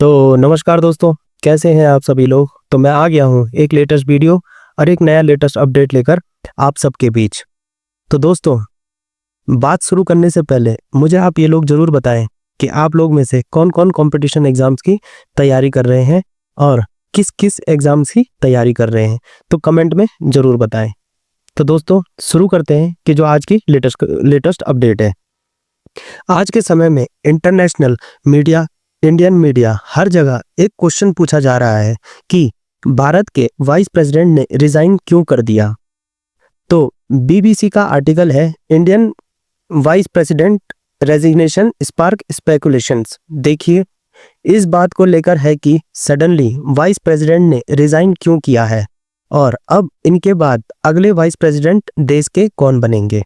तो नमस्कार दोस्तों, कैसे हैं आप सभी लोग। तो मैं आ गया हूँ एक लेटेस्ट वीडियो और एक नया लेटेस्ट अपडेट लेकर आप सबके बीच। तो दोस्तों, बात शुरू करने से पहले मुझे आप ये लोग ज़रूर बताएं कि आप लोग में से कौन कौन कंपटीशन एग्ज़ाम्स की तैयारी कर रहे हैं और किस किस एग्ज़ाम्स की तैयारी कर रहे हैं, तो कमेंट में ज़रूर बताएं। तो दोस्तों, शुरू करते हैं कि जो आज की लेटेस्ट अपडेट है। आज के समय में इंटरनेशनल मीडिया, इंडियन मीडिया, हर जगह एक क्वेश्चन पूछा जा रहा है कि भारत के वाइस प्रेसिडेंट ने रिजाइन क्यों कर दिया। तो बीबीसी का आर्टिकल है, Indian vice president resignation spark speculations. देखिए, इस बात को लेकर है कि सडनली वाइस प्रेसिडेंट ने रिजाइन क्यों किया है और अब इनके बाद अगले वाइस प्रेसिडेंट देश के कौन बनेंगे।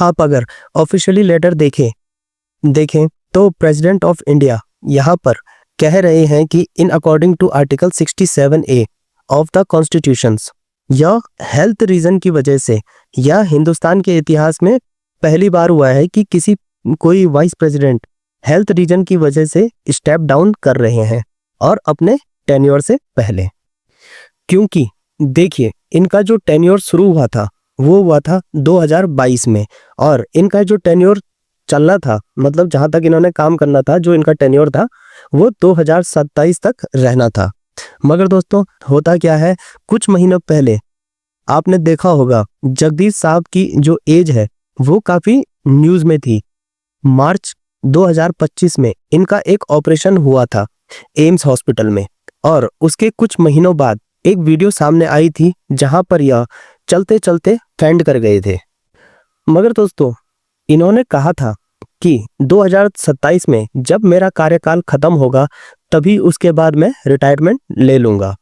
आप अगर ऑफिशियली लेटर देखें तो प्रेसिडेंट ऑफ इंडिया यहाँ पर कह रहे हैं कि in according to article 67A of the constitutions, यह हेल्थ रीजन की वजह से, यह हिंदुस्तान के इतिहास में पहली बार हुआ है कि कोई वाइस प्रेसिडेंट हेल्थ रीजन की वजह से स्टेप डाउन कर रहे हैं और अपने टेन्योर से पहले। क्योंकि देखिए, इनका जो टेन्योर शुरू हुआ था वो हुआ था 2022 में और इनका जो टेन्योर चलना था, मतलब जहां तक इन्होंने काम करना था, जो इनका टेन्योर था वो 2027 तक रहना था। मगर दोस्तों, होता क्या है, कुछ महीनों पहले आपने देखा होगा जगदीश साहब की जो एज है वो काफी न्यूज में थी। मार्च 2025 में इनका एक ऑपरेशन हुआ था एम्स हॉस्पिटल में और उसके कुछ महीनों बाद एक वीडियो सामने आई थी जहां पर यह चलते चलते फेंड कर गए थे। मगर दोस्तों, इन्होंने कहा था कि 2027 में जब मेरा कार्यकाल खत्म होगा तभी उसके बाद मैं रिटायरमेंट ले लूंगा।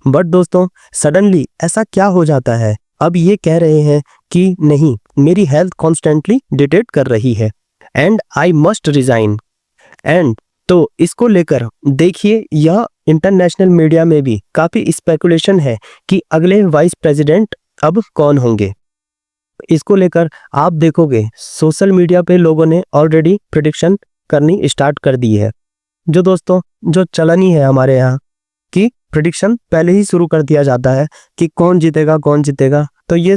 बट दोस्तों, सडनली ऐसा क्या हो जाता है, अब ये कह रहे हैं कि नहीं, मेरी हेल्थ कॉन्स्टेंटली डिटेक्ट कर रही है and I must resign. And तो इसको लेकर देखिए, यह इंटरनेशनल मीडिया में भी काफी स्पेकुलेशन है कि अगले वाइस प्रेसिडेंट अब कौन होंगे। इसको लेकर आप देखोगे सोशल मीडिया पे लोगों ने ऑलरेडी प्रेडिक्शन करनी स्टार्ट कर दी है। जो दोस्तों, जो चलन ही है हमारे यहाँ कि प्रेडिक्शन पहले ही शुरू कर दिया जाता है कि कौन जीतेगा कौन जीतेगा। तो ये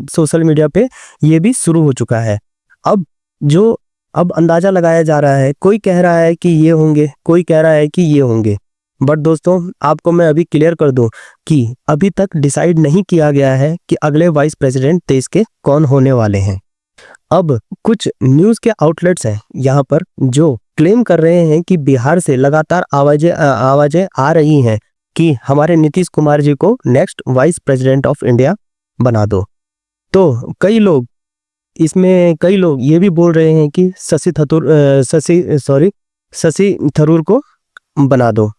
सोशल मीडिया पे ये भी शुरू हो चुका है। अब अंदाजा लगाया जा रहा है, कोई कह रहा है कि ये होंगे, कोई कह रहा है कि ये होंगे। बट दोस्तों, आपको मैं अभी क्लियर कर दूं कि अभी तक डिसाइड नहीं किया गया है कि अगले वाइस प्रेसिडेंट देश के कौन होने वाले हैं। अब कुछ न्यूज़ के आउटलेट्स हैं यहाँ पर जो क्लेम कर रहे हैं कि बिहार से लगातार आवाजें आ रही हैं कि हमारे नीतीश कुमार जी को next vice president of India बना दो। तो कई लोग ये भी बोल रहे हैं कि शशि थरूर को बना दो।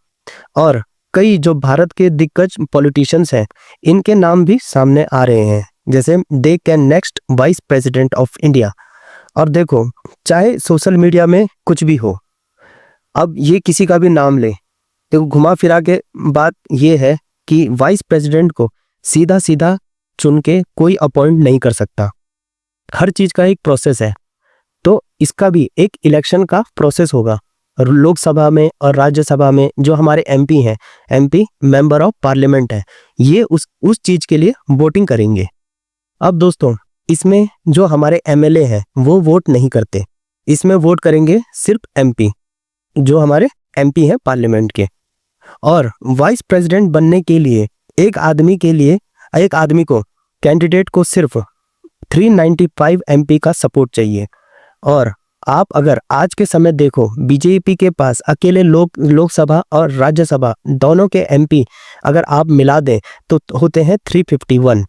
और कई जो भारत के दिग्गज पॉलिटिशियंस हैं, इनके नाम भी सामने आ रहे हैं, जैसे they can next vice president of India. और देखो, चाहे सोशल मीडिया में कुछ भी हो, अब ये किसी का भी नाम ले, तो घुमा फिरा के बात ये है कि वाइस प्रेसिडेंट को सीधा सीधा चुन के कोई अपॉइंट नहीं कर सकता। हर चीज का एक प्रोसेस है। तो इसका भी एक इलेक्शन का प्रोसेस होगा। लोकसभा में और राज्यसभा में जो हमारे एमपी हैं, एमपी मेंबर ऑफ पार्लियामेंट है, ये उस चीज के लिए वोटिंग करेंगे। अब दोस्तों, इसमें जो हमारे एमएलए हैं वो वोट नहीं करते, इसमें वोट करेंगे सिर्फ एमपी, जो हमारे एमपी हैं पार्लियामेंट के। और वाइस प्रेसिडेंट बनने के लिए एक आदमी को, कैंडिडेट को सिर्फ 395 एमपी का सपोर्ट चाहिए। और आप अगर आज के समय देखो, बीजेपी के पास अकेले लोकसभा और राज्यसभा दोनों के एमपी अगर आप मिला दें तो होते हैं 351।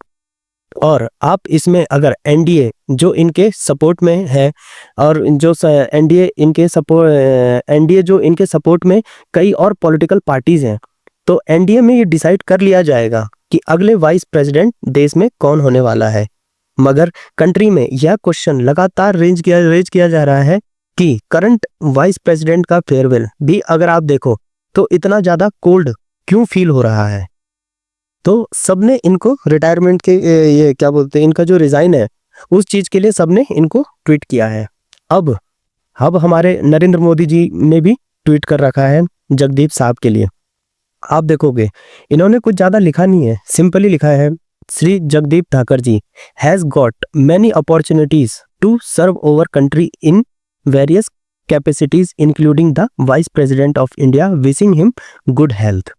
और आप इसमें अगर एनडीए जो इनके सपोर्ट में है, और जो एनडीए जो इनके सपोर्ट में कई और पॉलिटिकल पार्टीज हैं, तो एनडीए में ये डिसाइड कर लिया जाएगा कि अगले वाइस प्रेसिडेंट देश में कौन होने वाला है। मगर कंट्री में यह क्वेश्चन लगातार रेज किया जा रहा है कि करंट वाइस प्रेसिडेंट का फेयरवेल भी अगर आप देखो तो इतना ज़्यादा कोल्ड क्यों फील हो रहा है। तो सबने इनको रिटायरमेंट के ये क्या बोलते हैं, इनका जो रिजाइन है उस चीज़ के लिए सबने इनको ट्वीट किया है। अब हमारे नरेंद्र मोदी जी ने भी ट्वीट कर रखा है जगदीप साहब के लिए। आप देखोगे इन्होंने कुछ ज़्यादा लिखा नहीं है, सिंपली लिखा है, Shri Jagdeep Dhankar ji has got many opportunities to serve over country in various capacities including the vice president of India, wishing him good health.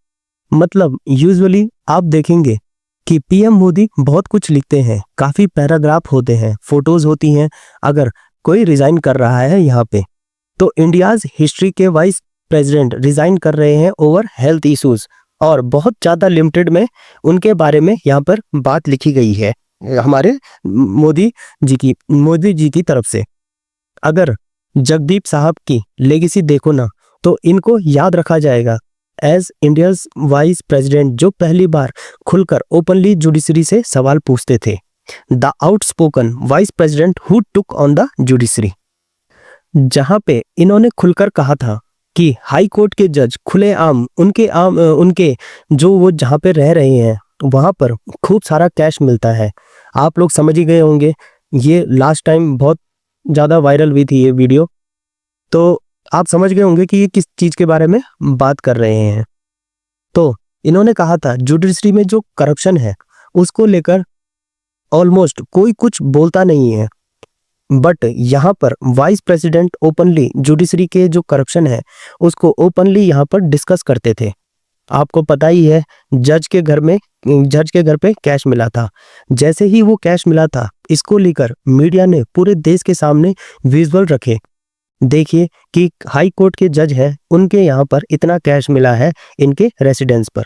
मतलब यूजुअली आप देखेंगे कि पीएम मोदी बहुत कुछ लिखते हैं, काफ़ी पैराग्राफ होते हैं, फोटोज होती हैं। अगर कोई रिजाइन कर रहा है यहाँ पे, तो इंडियाज हिस्ट्री के वाइस प्रेसिडेंट रिजाइन कर रहे हैं ओवर हेल्थ इश्यूज, और बहुत ज़्यादा लिमिटेड में उनके बारे में यहाँ पर बात लिखी गई है हमारे मोदी जी की तरफ से। अगर जगदीप साहब की लेगेसी देखो ना, तो इनको याद रखा जाएगा एज इंडियाज वाइस प्रेसिडेंट जो पहली बार खुलकर ओपनली जुडिशरी से सवाल पूछते थे, the outspoken vice president who took on the judiciary, जहां पे इन्होंने खुलकर कहा था कि हाई कोर्ट के जज खुलेआम उनके जो वो जहाँ पे रह रहे हैं वहाँ पर खूब सारा कैश मिलता है। आप लोग समझ ही गए होंगे, ये लास्ट टाइम बहुत ज़्यादा वायरल हुई थी ये वीडियो, तो आप समझ गए होंगे कि ये किस चीज़ के बारे में बात कर रहे हैं। तो इन्होंने कहा था जुडिशरी में जो करप्शन है उसको लेकर ऑलमोस्ट कोई कुछ बोलता नहीं है, बट यहाँ पर वाइस प्रेसिडेंट ओपनली जुडिशरी के जो करप्शन है उसको ओपनली यहाँ पर डिस्कस करते थे। आपको पता ही है जज के घर पे कैश मिला था। जैसे ही वो कैश मिला था, इसको लेकर मीडिया ने पूरे देश के सामने विजुअल रखे, देखिए कि हाई कोर्ट के जज है उनके यहाँ पर इतना कैश मिला है इनके रेसिडेंस पर।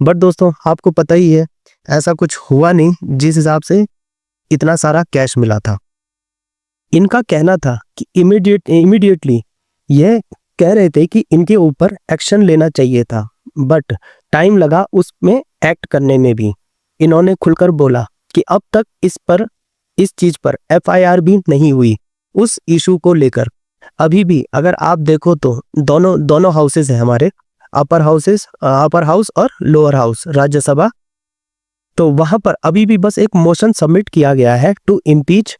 बट दोस्तों आपको पता ही है ऐसा कुछ हुआ नहीं जिस हिसाब से इतना सारा कैश मिला था। इनका कहना था कि इमीडिएटली यह कह रहे थे कि इनके ऊपर एक्शन लेना चाहिए था, बट टाइम लगा उसमें एक्ट करने में भी। इन्होंने खुलकर बोला कि अब तक इस चीज पर एफआईआर भी नहीं हुई उस इशू को लेकर। अभी भी अगर आप देखो तो दोनों हाउसेस है हमारे, अपर हाउस और लोअर हाउस राज्यसभा, तो वहां पर अभी भी बस एक मोशन सबमिट किया गया है to impeach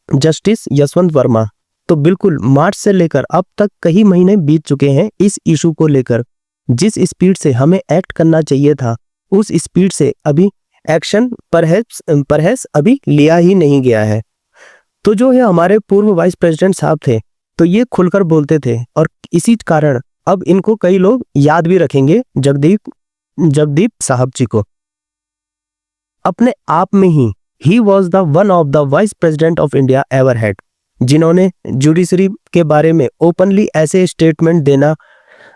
justice Yashwant Varma. तो बिल्कुल मार्च से लेकर अब तक कई महीने बीत चुके हैं इस इशू को लेकर। जिस स्पीड से हमें एक्ट करना चाहिए था उस स्पीड से अभी एक्शन परहैप्स अभी लिया ही नहीं गया है। तो जो है हमारे पूर्व वाइस प्रेसिडेंट साहब थे, तो ये खुलकर बोलते थे, और इसी कारण अब इनको कई लोग याद भी रखेंगे जगदीप साहब जी को। अपने आप में he was the one of the vice president of India ever had, जिन्होंने जुडिशरी के बारे में ओपनली ऐसे स्टेटमेंट देना,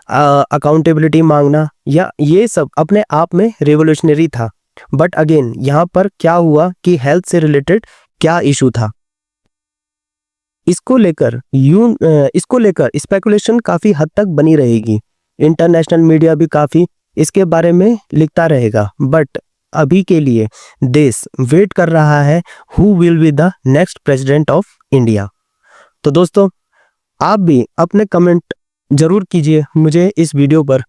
अकाउंटेबिलिटी मांगना, या ये सब अपने आप में रेवोल्यूशनरी था। बट अगेन यहाँ पर क्या हुआ कि हेल्थ से रिलेटेड क्या इशू था, इसको लेकर स्पेकुलेशन काफी हद तक बनी रहेगी। इंटरनेशनल मीडिया भी काफी इसके बारे में लिखता रहेगा, बट अभी के लिए देश वेट कर रहा है who will be the next president of India. तो दोस्तों आप भी अपने कमेंट जरूर कीजिए मुझे इस वीडियो पर,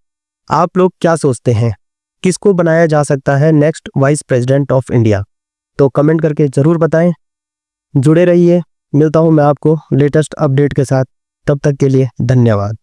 आप लोग क्या सोचते हैं किसको बनाया जा सकता है next vice president of India. तो कमेंट करके जरूर बताएं। जुड़े रहिए, मिलता हूं मैं आपको लेटेस्ट अपडेट के साथ, तब तक के लिए धन्यवाद।